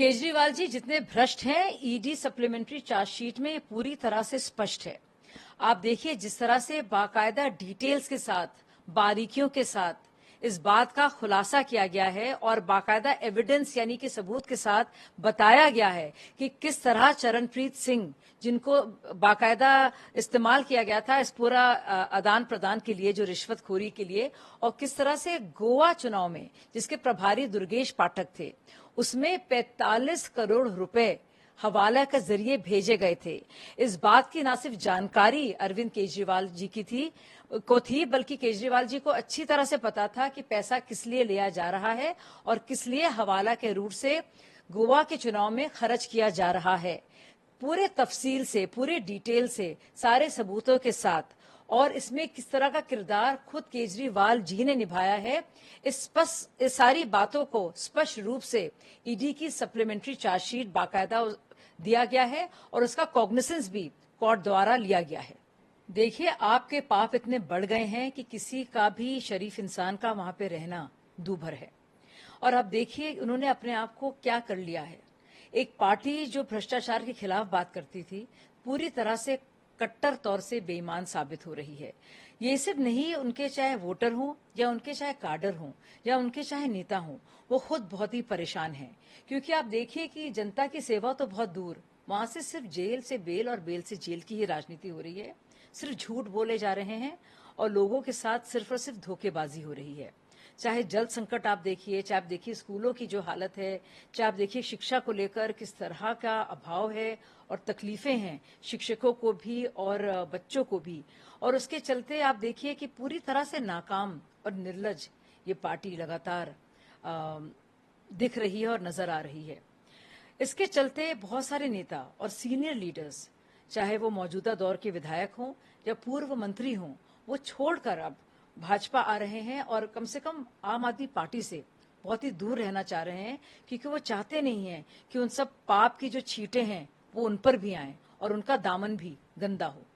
केजरीवाल जी जितने भ्रष्ट हैं, ईडी सप्लीमेंट्री चार्जशीट में पूरी तरह से स्पष्ट है। आप देखिए जिस तरह से बाकायदा डिटेल्स के साथ, बारीकियों के साथ इस बात का खुलासा किया गया है और बाकायदा एविडेंस यानी कि सबूत के साथ बताया गया है कि किस तरह चरणप्रीत सिंह, जिनको बाकायदा इस्तेमाल किया गया था इस पूरा आदान प्रदान के लिए, जो रिश्वतखोरी के लिए, और किस तरह से गोवा चुनाव में जिसके प्रभारी दुर्गेश पाठक थे, उसमें 45 करोड़ रुपए हवाला के जरिए भेजे गए थे। इस बात की ना सिर्फ जानकारी अरविंद केजरीवाल जी की थी, बल्कि केजरीवाल जी को अच्छी तरह से पता था कि पैसा किस लिए लिया जा रहा है और किस लिए हवाला के रूट से गोवा के चुनाव में खर्च किया जा रहा है। पूरे तफसील से, पूरे डिटेल से, सारे सबूतों के साथ, और इसमें किस तरह का किरदार खुद केजरीवाल जी ने निभाया है, इस सारी बातों को स्पष्ट रूप से ईडी की सप्लीमेंट्री चार्जशीट बाकायदा दिया गया है और उसका कॉग्निसेंस भी कोर्ट द्वारा लिया गया है। देखिए, आपके पाप इतने बढ़ गए हैं कि किसी का भी शरीफ इंसान का वहां पे रहना दूभर है। और अब देखिए उन्होंने अपने आप को क्या कर लिया है। एक पार्टी जो भ्रष्टाचार के खिलाफ बात करती थी, पूरी तरह से कट्टर तौर से बेईमान साबित हो रही है। ये सिर्फ नहीं, उनके चाहे वोटर हों या उनके चाहे काडर हों या उनके चाहे नेता हों, वो खुद बहुत ही परेशान हैं। क्योंकि आप देखिए कि जनता की सेवा तो बहुत दूर, वहां से सिर्फ जेल से बेल और बेल से जेल की ही राजनीति हो रही है। सिर्फ झूठ बोले जा रहे हैं और लोगों के साथ सिर्फ और सिर्फ धोखेबाजी हो रही है। चाहे जल संकट आप देखिए, चाहे आप देखिए स्कूलों की जो हालत है, चाहे आप देखिए शिक्षा को लेकर किस तरह का अभाव है और तकलीफें हैं शिक्षकों को भी और बच्चों को भी। और उसके चलते आप देखिए कि पूरी तरह से नाकाम और निर्लज ये पार्टी लगातार दिख रही है और नजर आ रही है। इसके चलते बहुत सारे नेता और सीनियर लीडर्स, चाहे वो मौजूदा दौर के विधायक हों या पूर्व मंत्री हों, वो छोड़कर अब भाजपा आ रहे हैं और कम से कम आम आदमी पार्टी से बहुत ही दूर रहना चाह रहे हैं, क्योंकि वो चाहते नहीं हैं कि उन सब पाप की जो छींटें हैं वो उन पर भी आएं और उनका दामन भी गंदा हो।